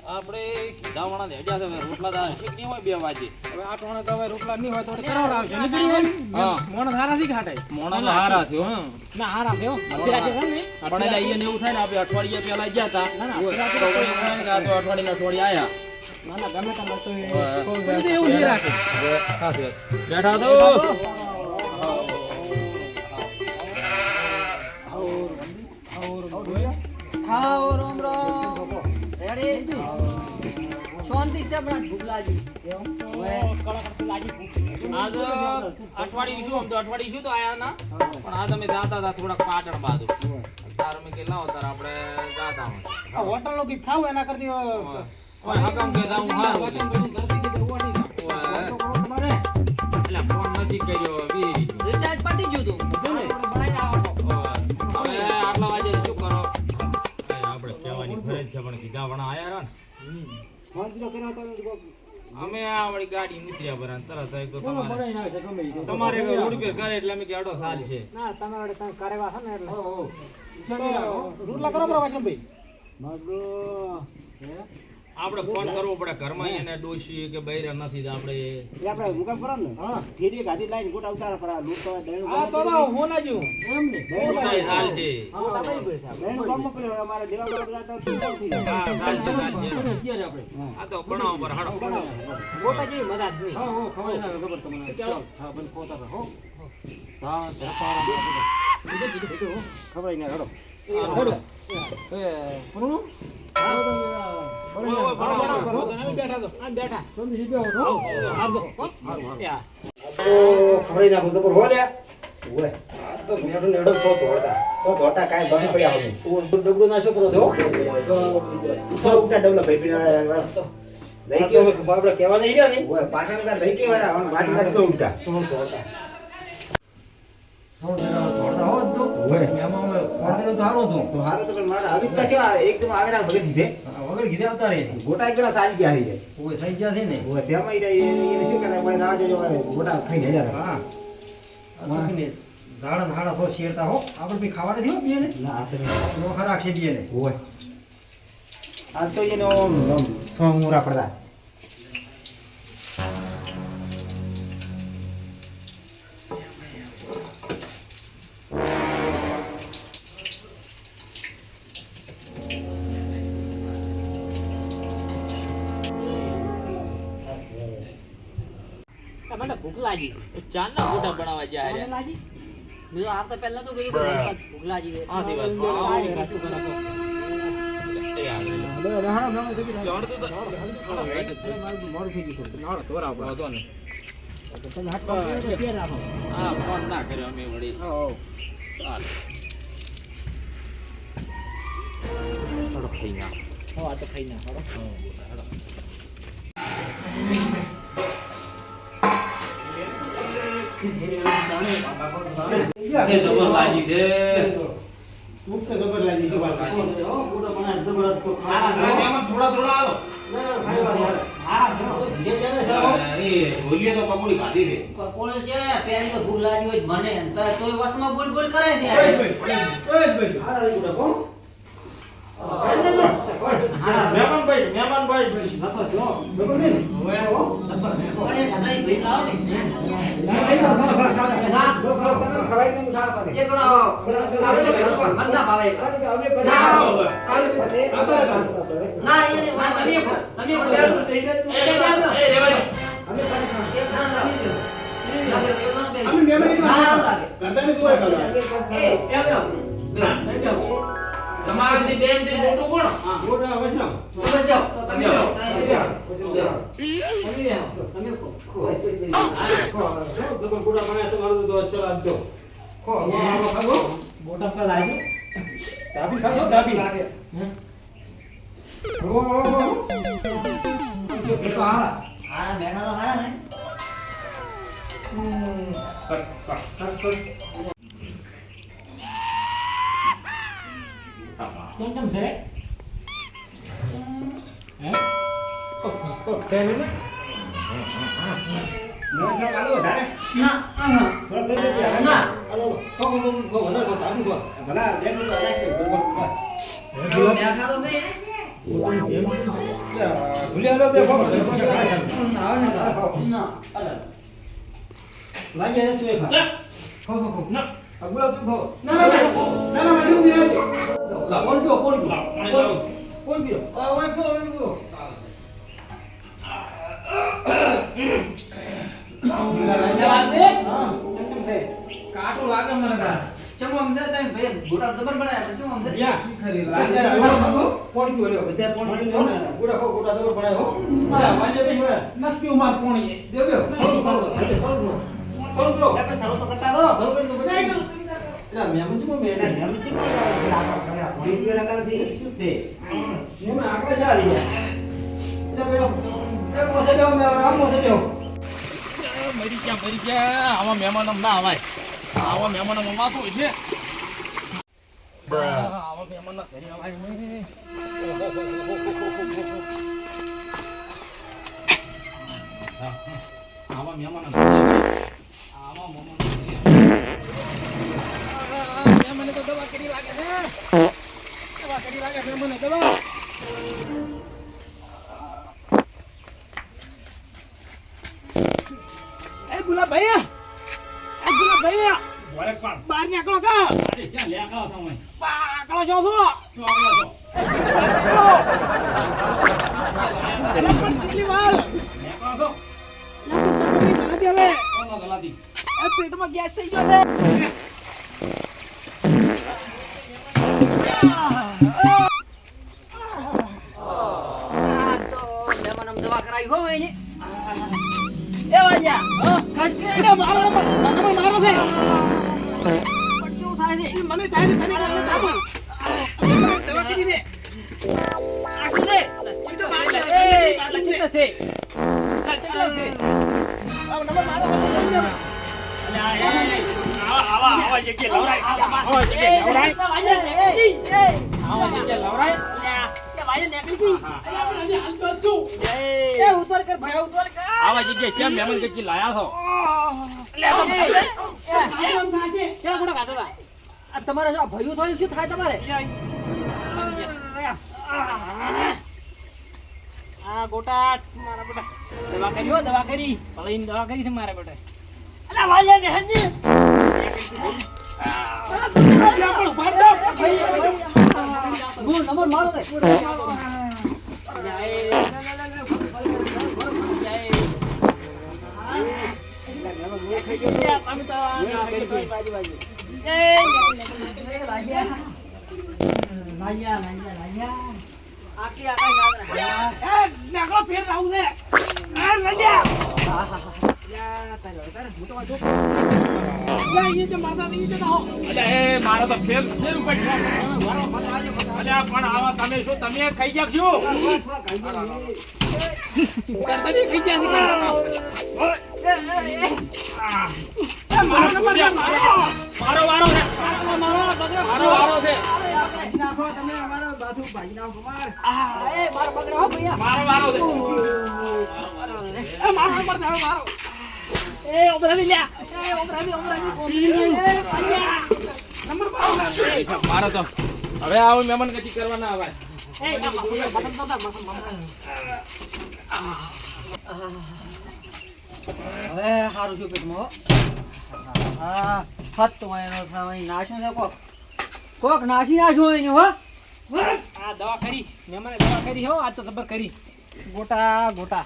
આપણે કીધાવાળા હેડ્યા છે રોટલા દા શીખ નહીં હોય 2 વાગે. હવે આ ટોણે તો હવે રોટલા નહીં હોય તો કરાવડા આવશે નીકળી હોય હા. મોણ હારા થી ઘાટાય મોણા હારા થયો. હા ના હારા થયો અત્યારે છે ને પણ એટલે અહીંયા ને એવું થાય ને આપણે અઠવાડિયે પહેલા ગયા હતા. ના ના તો વળી એવું થાય ને કે આ તો અઠવાડિયાના અઠવાડિયે આયા. ના ના ગમે તમે તો હા. એવું નહીં રાખે બેઠા તો હાઓ રામ રામ રેડી શાંતિ છે બડા ભૂખ લાગી આજ અઠવાડિયું શું આમ તો અઠવાડિયું શું તો આયા ના પણ આ તમે જાતા હતા થોડાક પાટણ બાજુ તાર અમે કે લાવો તાર આપણે જાતા આ હોટલ નો કી ખાવ એના કરતી ઓય હકમ કે દાઉ હારું છે ઓય એટલે ફોન નથી કર્યો વીરી રિચાર્જ પટી ગયું તું હવે આટલા વાગે શું કરો આપણે કહેવાની ફરજ છે પણ કીધા વણા આયા રા ને અમે આ વળી ગાડી નીકળ્યા બરાબર તરત એક તો તમારે રોડ પર કરે એટલે અમે કે આડો સાલ છે ના તમારે તમે કરેવા છે ને એટલે રોટલા કરો બરાબર છે ભાઈ આપણે ફોન કરવો પડે ઘરમાં એને ડોશી કે બૈરા નથી તો આપણે આપણે મુકામ કરો ને હા ઠેરી ગાડી લાઈન ગોટા ઉતારા પર લૂટ તો દહેણું આ તો હોના જેવું એમ ને મોટાઈ સાલ છે ગોટા કઈ પડે છે દહેણું કામ મોકલ્યો અમારે દેવા કરવા જતા તો શું થઈ જાય હા સાલ છે ક્યારે આપણે આ તો બનાવો પર હાડો ગોટા જેવી મજા જ નહીં હા હો ખબર ના ખબર તમને ચાલ હા બંધ ખોતા હો હા ધરપારા ખબર ના હડો હડો એ કોનું ખબર ના તો હો લે ઓય આ તો મેડો નેડો તો દોડતા કાઈ બની પડ્યા હવે ડબડો નાશો કરો દો તો ઉતા ડબલા ભાઈ પીડા લઈ ગયો આપણે કહેવા નહીં રહ્યા ને ઓય પાટણ કા લઈ કે વાળા હવે વાટી કા સો ઉતા સો દોડતા સો દોડતા હો તો ઓય એમાં અમે કોણ તો હારો તો હારો તો મારા આવી તા કેવા એકદમ આગળ ભગત દીધે વગર કીધે આવતા રહે ગોટા એકલા સાજી ગયા હી ઓય થઈ ગયા છે ને ઓય તેમાં એને શું કરે મને ના જોજો ગોટા ખાઈ જાય હા ઝાડા ઝાડા સો શેરતા હો આપણે ભી ખાવા નથી હો પીએ ને ના આપણે નો ખરાક છે પીએ ને ઓય આ તો એનો સોંગુરા પડતા મને ભૂખ લાગી ચાંદના ગોટા બનાવવા જાય મને રે લાગી મેં તો આવતા પહેલા તો ગઈ ભૂખ લાગી છે આ દિવસ શું કરો એ આગળ જોડ તો મોડું થઈ ગયું નાળ તોરા હતો ને તમે હાથ પકડી રાખો હા ફોન ના કર્યો અમે વળી હા ચાલ થોડો ખાઈ ના હો આ તો ખાઈ ના હાલો જબર લાગી છે ખૂબ તો જબર લાગી છે વાત ગોટા બનાવ જબરદસ્ત તો ખાવા એમાં થોડા થોડા આલો ના ખાઈ યાર હારા જે જાણે છે અરે બોલીએ તો પકોડી ખાધી છે કોણ છે પેલી તો ભૂખ લાગી હોય મને તોય વસમાં બોલ બોલ કરે છે હારા ગોટા કોણ મહેમાનભાઈ નતો જો બરોબર ને પણ એ ઘટાઈ ભઈ લાવો ને ખવાઈ તમે ખાવા પાડે એ કરો મન ના ભાવે ના એને અમે તમારાથી બેન થી મોટું કોણ ગોટા વસના તમે જાઓ તમે જાઓ જબર ગોટા બનાય તમારું તો ચલા દો ખો મારો ખાગો મોટા પર લાગ્યો દાબી ખાજો દાબી હારા બેઠા તો હારા ને કેમ કેમ છે હે છે ને ના ચાલો વધારે ના થોડા બે ના ખો વધારે દાબી ખો ભલા બે રાખે બરોબર બેઠા તો છે ભૂલ્યા લો બે ખબર આવે ને ના લાગે ને તું એ ખા ખો ખો ખો ના અગુલા તું ખો લા કોણ પીઓ કોણ પીઓ આ ઓય પીઓ કાટો લાગે મને કા ચમો સમજે તઈ ભાઈ ગોટા જબર બનાયા પણ ચમો સમજે યા ખરી લાગે કોણ પીઓ લ્યો બધા કોણ પીઓ ગોટા ખો ગોટા જબર બનાયો હો વાલે બે નક પીઓ માર પોણી બે બે સરો કરો આપણે સરો તો કરતા રહો સરો કરી દો બધા ના મેમન ચમો મેના મેમન ચમો આ કોણ પીઓ લાગે નથી શું તે મેમન આકડા સારી યા એટલે બે એક મોસે બેઓ મે આમ મોસે બેઓ મરી ગયા આવા મહેમાનો ના આવાય આવા મહેમાનો મમાતું હોય છે આવા મહેમાનો ઘરે આવાય નહીં આવા મહેમાનો આવા મહેમાનો તો દવા કરી લાગે છે દવા કરી લાગે મહેમાનો દવા ગુલાબ ભૈયા બહાર નીકળો કા ક્યાં લેકળો તમે પાકળો છો છો શું આગળો છો પણ કેટલી વાર લેકળો છો ગલાતી હવે કોનો ગલાતી આ પેટમાં ગેસ થઈ ગયો છે તો મહેમાન દવા કરાવી હો એને એ વાજા ખટકે મારો છે પણ શું થાય છે મને થાય છે તને દવા કરી દે આખી દે ઈ તો માર લે ઠીક છે આવ નંબર મારો આવા જગ્યા લવરાય આવા જગ્યા લવરાય આવા જગ્યા લવરાય ઉતર કર ભાઈ ઉતર કર આવા જગ્યાએ કેમ મહેમાન કઈ લાયા છો તમારે જો ભયું થયું શું થાય તમારે આ ગોટા મારા બેટા દવા કરી હો દવા કરી પલાઈને દવા કરી છે મારા બેટા અલા વાજા ને હજી ગો નંબર મારો દે મારો તો ફેર પણ આવા તમે શું તમે ખાઈ ગયા છો ખાઈ ગયા મારો વારો છે મારો વારો છે નાખો તમે અમારો બાથુ ભાઈ નાખો માર એ મારો પકડો હો ભૈયા મારો વારો છે એ મારો નંબર દે મારો એ ઓબરાવી લ્યા એ ઓબરાવી એ ભૈયા નંબર મારો મારો તો હવે આવું મહેમાન ગતિ કરવા ના આવે હવે સારું છું પેટમાં હા હત તો એનો નાશું છે કોક નાસી નાશું એનું હો આ દવા કરી મહેમાને દવા કરી હો આ તો ખબર કરી ગોટા ગોટા